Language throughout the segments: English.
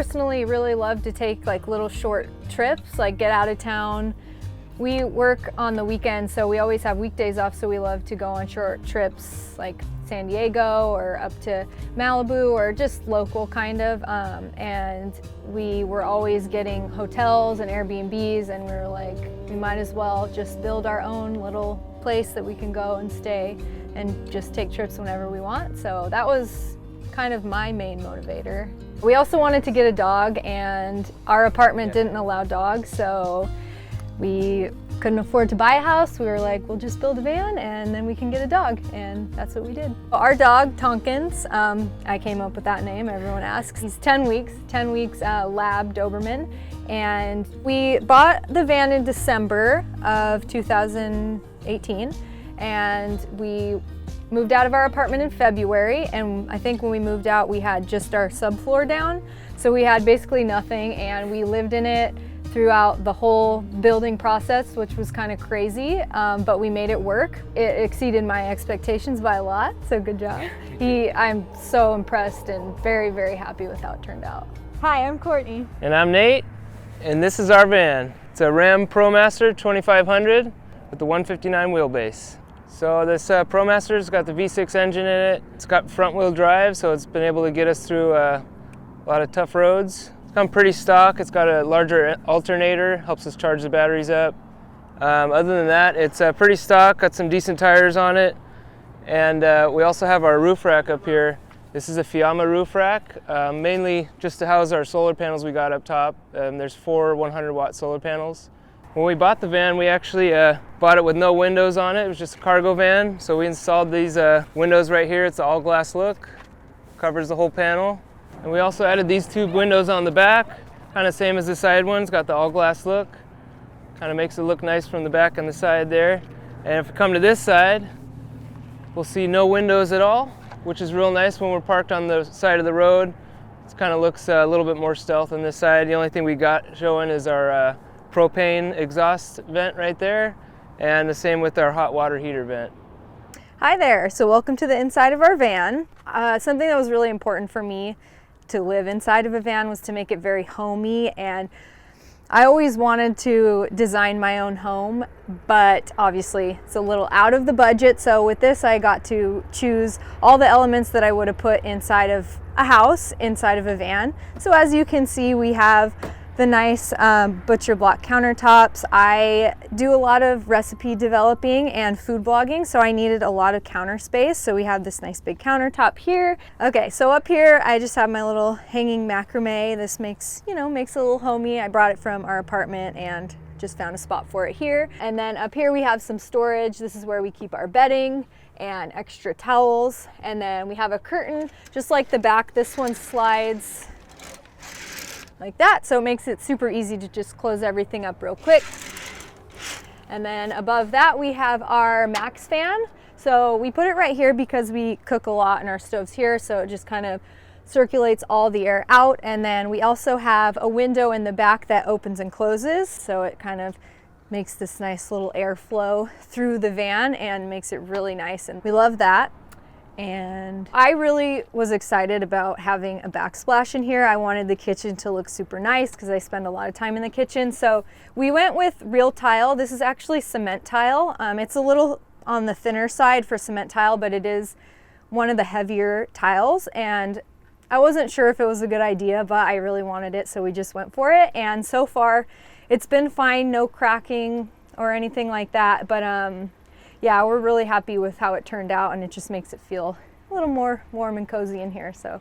personally really love to take like little short trips, like get out of town. We work on the weekends, so we always have weekdays off, so we love to go on short trips like San Diego or up to Malibu or just local kind of. And we were always getting hotels and Airbnbs, and we were like, we might as well just build our own little place that we can go and stay and just take trips whenever we want. So that was kind of my main motivator. We also wanted to get a dog, and our apartment didn't allow dogs, so we couldn't afford to buy a house. We were like, we'll just build a van and then we can get a dog, and that's what we did. Our dog, Tompkins, I came up with that name, everyone asks. He's 10 weeks Lab Doberman, and we bought the van in December of 2018, and we moved out of our apartment in February, and I think when we moved out we had just our subfloor down, so we had basically nothing, and we lived in it throughout the whole building process, which was kind of crazy, but we made it work. It exceeded my expectations by a lot, so good job. I'm so impressed and very, very happy with how it turned out. Hi, I'm Courtney. And I'm Nate, and this is our van. It's a Ram ProMaster 2500 with the 159 wheelbase. So this ProMaster's got the V6 engine in it. It's got front wheel drive, so it's been able to get us through a lot of tough roads. It's come pretty stock. It's got a larger alternator, helps us charge the batteries up. Other than that, it's pretty stock, got some decent tires on it. And we also have our roof rack up here. This is a Fiamma roof rack, mainly just to house our solar panels we got up top. There's 4 100-watt solar panels. When we bought the van, we actually bought it with no windows on it. It was just a cargo van. So we installed these windows right here. It's an all-glass look, covers the whole panel. And we also added these tube windows on the back, kind of same as the side ones, got the all-glass look. Kind of makes it look nice from the back and the side there. And if we come to this side, we'll see no windows at all, which is real nice when we're parked on the side of the road. It kind of looks a little bit more stealth on this side. The only thing we got showing is our propane exhaust vent right there, and the same with our hot water heater vent. Hi there, so welcome to the inside of our van. Something that was really important for me to live inside of a van was to make it very homey, and I always wanted to design my own home, but obviously it's a little out of the budget. So with this, I got to choose all the elements that I would have put inside of a house, inside of a van. So as you can see, we have the nice butcher block countertops. I do a lot of recipe developing and food blogging, so I needed a lot of counter space. So we have this nice big countertop here. Okay, so up here I just have my little hanging macrame. This makes it a little homey. I brought it from our apartment and just found a spot for it here. And then up here we have some storage. This is where we keep our bedding and extra towels. And then we have a curtain, just like the back. This one slides like that, so it makes it super easy to just close everything up real quick. And then above that we have our max fan. So we put it right here because we cook a lot and our stove's here, so it just kind of circulates all the air out. And then we also have a window in the back that opens and closes, so it kind of makes this nice little airflow through the van and makes it really nice, and we love that. And I really was excited about having a backsplash in here. I wanted the kitchen to look super nice because I spend a lot of time in the kitchen. So we went with real tile. This is actually cement tile. It's a little on the thinner side for cement tile, but it is one of the heavier tiles. And I wasn't sure if it was a good idea, but I really wanted it, so we just went for it. And so far, it's been fine, no cracking or anything like that. But yeah, we're really happy with how it turned out, and it just makes it feel a little more warm and cozy in here. So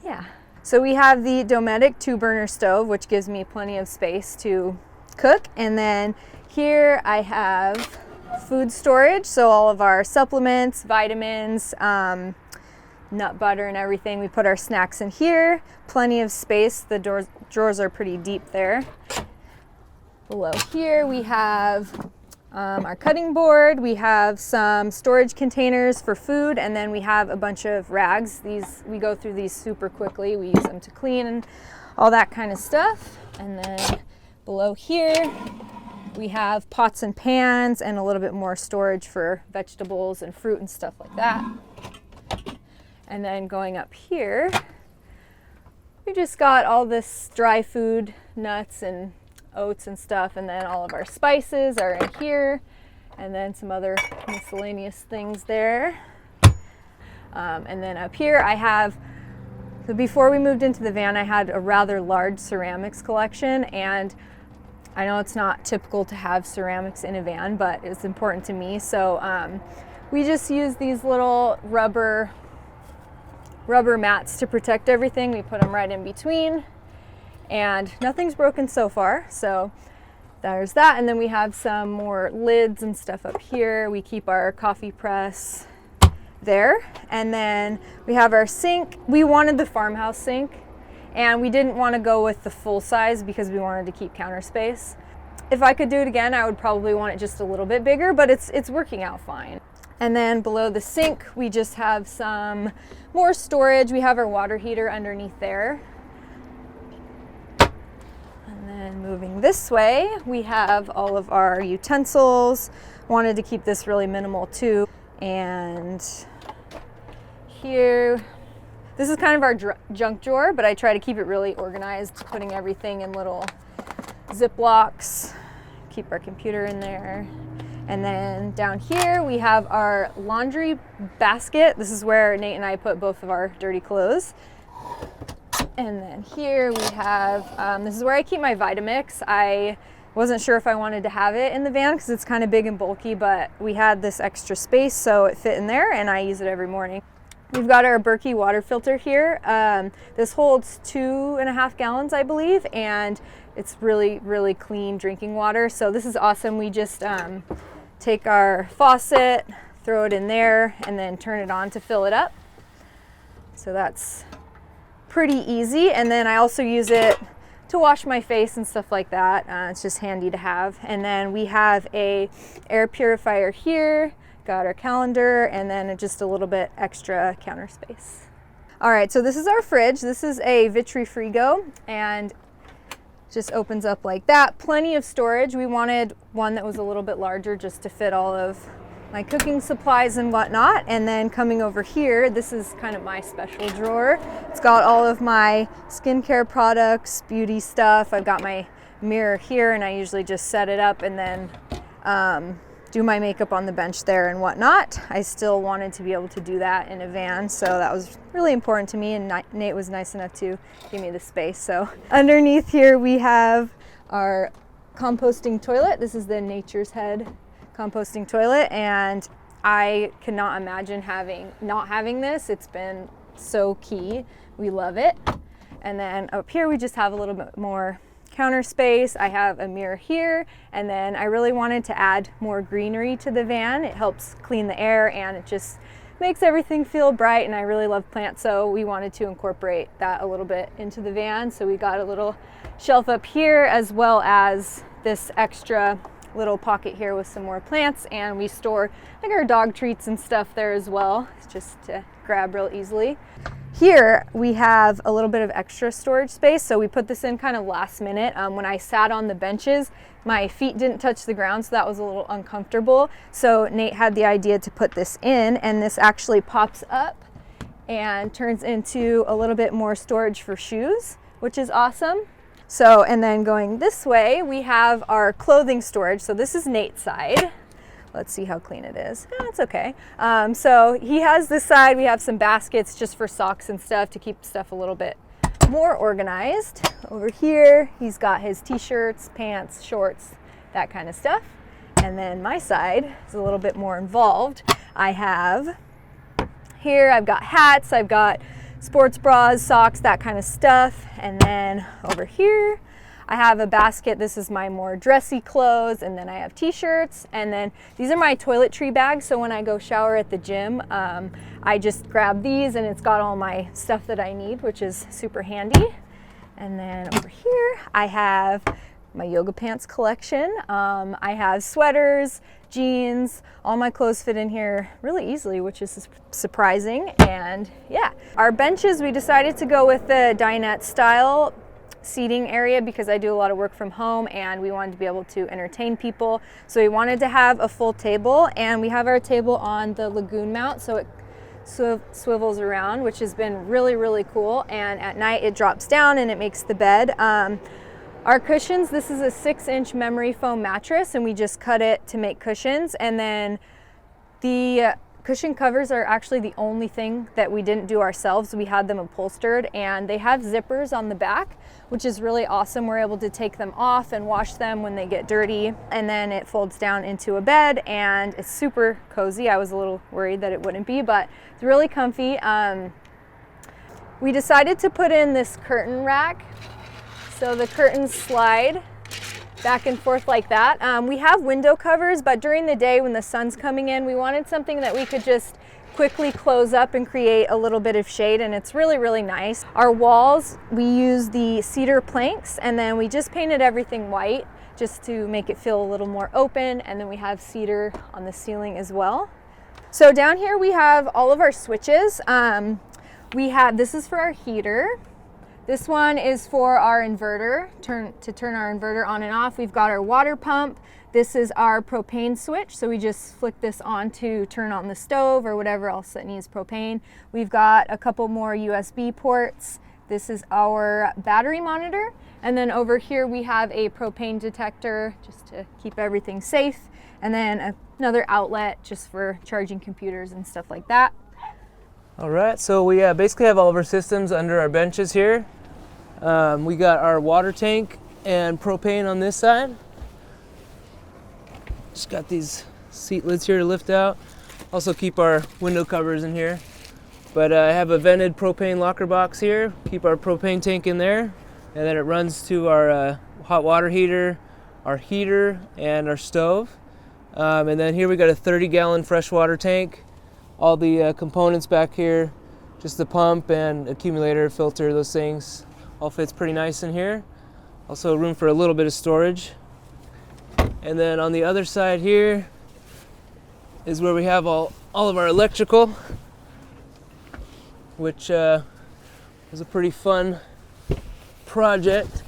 yeah. So we have the Dometic 2-burner stove, which gives me plenty of space to cook. And then here I have food storage. So all of our supplements, vitamins, nut butter and everything. We put our snacks in here. Plenty of space. The drawers are pretty deep there. Below here we have our cutting board. We have some storage containers for food, and then we have a bunch of rags. We go through these super quickly. We use them to clean and all that kind of stuff. And then below here we have pots and pans and a little bit more storage for vegetables and fruit and stuff like that. And then going up here We just got all this dry food, nuts and oats and stuff, and then all of our spices are in here, and then some other miscellaneous things there. And then up here I have, so before we moved into the van, I had a rather large ceramics collection, and I know it's not typical to have ceramics in a van, but it's important to me. So we just use these little rubber mats to protect everything. We put them right in between, and nothing's broken so far. So there's that. And then we have some more lids and stuff up here. We keep our coffee press there. And then we have our sink. We wanted the farmhouse sink, and we didn't want to go with the full size because we wanted to keep counter space. If I could do it again, I would probably want it just a little bit bigger, but it's working out fine. And then below the sink, we just have some more storage. We have our water heater underneath there. And then moving this way, we have all of our utensils. Wanted to keep this really minimal too. And here, this is kind of our junk drawer, but I try to keep it really organized, putting everything in little Ziplocs. Keep our computer in there. And then down here we have our laundry basket. This is where Nate and I put both of our dirty clothes. And then here we have, this is where I keep my Vitamix. I wasn't sure if I wanted to have it in the van because it's kind of big and bulky, but we had this extra space, so it fit in there, and I use it every morning. We've got our Berkey water filter here. This holds 2.5 gallons, I believe, and it's really, really clean drinking water. So this is awesome. We just take our faucet, throw it in there, and then turn it on to fill it up. So that's pretty easy. And then I also use it to wash my face and stuff like that. It's just handy to have. And then we have a air purifier here. Got our calendar, and then just a little bit extra counter space. All right, so this is our fridge. This is a Vitri Frigo, and just opens up like that. Plenty of storage. We wanted one that was a little bit larger just to fit all of my cooking supplies and whatnot. And then coming over here, this is kind of my special drawer. It's got all of my skincare products, beauty stuff. I've got my mirror here, and I usually just set it up and then do my makeup on the bench there and whatnot. I still wanted to be able to do that in a van, so that was really important to me, and Nate was nice enough to give me the space. So underneath here we have our composting toilet. This is the Nature's Head composting toilet, and I cannot imagine not having this. It's been so key. We love it. And then up here we just have a little bit more counter space. I have a mirror here, and then I really wanted to add more greenery to the van. It helps clean the air, and it just makes everything feel bright, and I really love plants, so we wanted to incorporate that a little bit into the van. So we got a little shelf up here, as well as this extra little pocket here with some more plants, and we store like our dog treats and stuff there as well, just to grab real easily. Here we have a little bit of extra storage space, so we put this in kind of last minute. When I sat on the benches, my feet didn't touch the ground, so that was a little uncomfortable. So Nate had the idea to put this in, and this actually pops up and turns into a little bit more storage for shoes, which is awesome. So, and then going this way, we have our clothing storage. So this is Nate's side. Let's see how clean it is. It's okay. So he has this side. We have some baskets just for socks and stuff to keep stuff a little bit more organized. Over here, he's got his t-shirts, pants, shorts, that kind of stuff. And then my side is a little bit more involved. I have here, I've got hats, I've got sports bras, socks, that kind of stuff. And then over here, I have a basket. This is my more dressy clothes, and then I have t-shirts, and then these are my toiletry bags. So when I go shower at the gym, I just grab these, and it's got all my stuff that I need, which is super handy. And then over here, I have my yoga pants collection. I have sweaters, jeans, all my clothes fit in here really easily, which is surprising. And yeah, our benches, we decided to go with the dinette style seating area because I do a lot of work from home, and we wanted to be able to entertain people. So we wanted to have a full table, and we have our table on the lagoon mount, so it swivels around, which has been really, really cool. And at night it drops down and it makes the bed. Our cushions, this is a 6-inch memory foam mattress, and we just cut it to make cushions. And then the cushion covers are actually the only thing that we didn't do ourselves. We had them upholstered, and they have zippers on the back, which is really awesome. We're able to take them off and wash them when they get dirty, and then it folds down into a bed, and it's super cozy. I was a little worried that it wouldn't be, but it's really comfy. We decided to put in this curtain rack, so the curtains slide back and forth like that. We have window covers, but during the day when the sun's coming in, we wanted something that we could just quickly close up and create a little bit of shade, and it's really, really nice. Our walls, we use the cedar planks, and then we just painted everything white just to make it feel a little more open, and then we have cedar on the ceiling as well. So down here we have all of our switches. This is for our heater. This one is for our inverter, to turn our inverter on and off. We've got our water pump. This is our propane switch, so we just flick this on to turn on the stove or whatever else that needs propane. We've got a couple more USB ports. This is our battery monitor. And then over here we have a propane detector just to keep everything safe. And then another outlet just for charging computers and stuff like that. All right, so we basically have all of our systems under our benches here. We got our water tank and propane on this side. Just got these seat lids here to lift out. Also keep our window covers in here. But I have a vented propane locker box here. Keep our propane tank in there. And then it runs to our hot water heater, our heater, and our stove. And then here we got a 30-gallon freshwater tank. All the components back here, just the pump and accumulator, filter, those things, all fits pretty nice in here. Also room for a little bit of storage. And then on the other side here is where we have all of our electrical, which was a pretty fun project.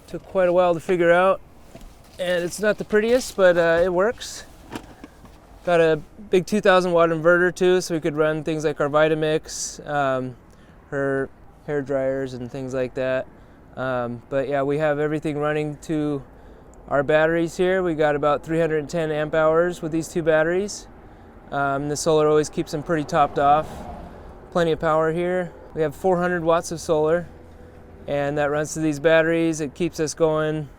Took quite a while to figure out, and it's not the prettiest, but it works. Got a big 2,000 watt inverter too, so we could run things like our Vitamix, her hair dryers and things like that. But yeah, we have everything running to our batteries here. We got about 310 amp hours with these two batteries. The solar always keeps them pretty topped off. Plenty of power here. We have 400 watts of solar, and that runs to these batteries. It keeps us going.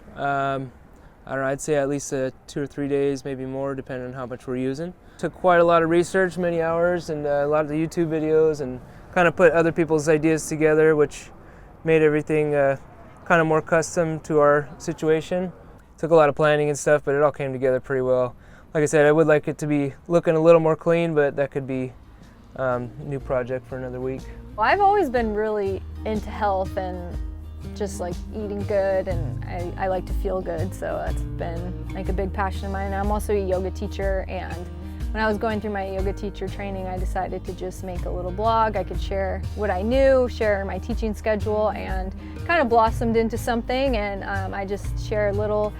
I don't know, I'd say at least 2 or 3 days, maybe more, depending on how much we're using. Took quite a lot of research, many hours, and a lot of the YouTube videos, and kind of put other people's ideas together, which made everything kind of more custom to our situation. Took a lot of planning and stuff, but it all came together pretty well. Like I said, I would like it to be looking a little more clean, but that could be a new project for another week. Well, I've always been really into health and just like eating good, and I like to feel good, so that's been like a big passion of mine. I'm also a yoga teacher, and when I was going through my yoga teacher training, I decided to just make a little blog. I could share what I knew, share my teaching schedule, and kind of blossomed into something. And I just share little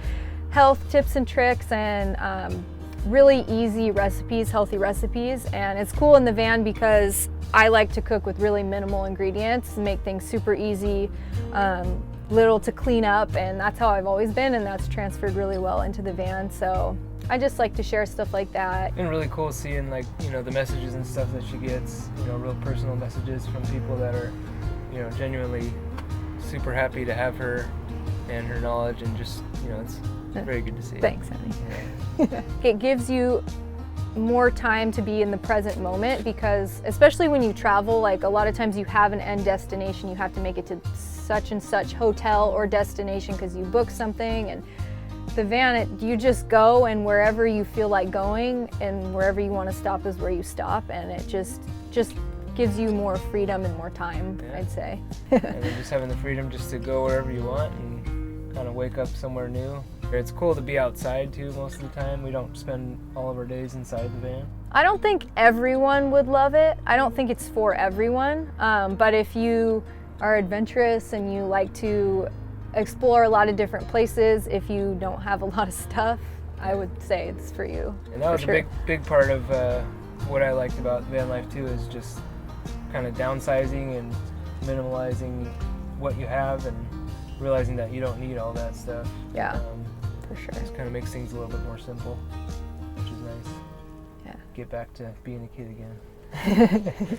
health tips and tricks and really easy recipes, healthy recipes. And it's cool in the van because I like to cook with really minimal ingredients, make things super easy, little to clean up, and that's how I've always been, and that's transferred really well into the van. So I just like to share stuff like that. And really cool seeing, like, you know, the messages and stuff that she gets, you know, real personal messages from people that are, you know, genuinely super happy to have her and her knowledge, and just, you know, it's very good to see. Thanks, honey. Yeah. It gives you more time to be in the present moment, because especially when you travel, like a lot of times you have an end destination, you have to make it to such and such hotel or destination because you booked something, and the van, you just go, and wherever you feel like going and wherever you want to stop is where you stop, and it just gives you more freedom and more time, yeah. I'd say. And then just having the freedom just to go wherever you want and kind of wake up somewhere new. It's cool to be outside too most of the time. We don't spend all of our days inside the van. I don't think everyone would love it. I don't think it's for everyone, but if you are adventurous and you like to explore a lot of different places, if you don't have a lot of stuff, I would say it's for you. And that was sure. a big part of what I liked about van life too, is just kind of downsizing and minimalizing what you have and realizing that you don't need all that stuff. Yeah, for sure. Just kind of makes things a little bit more simple, which is nice. Yeah. Get back to being a kid again.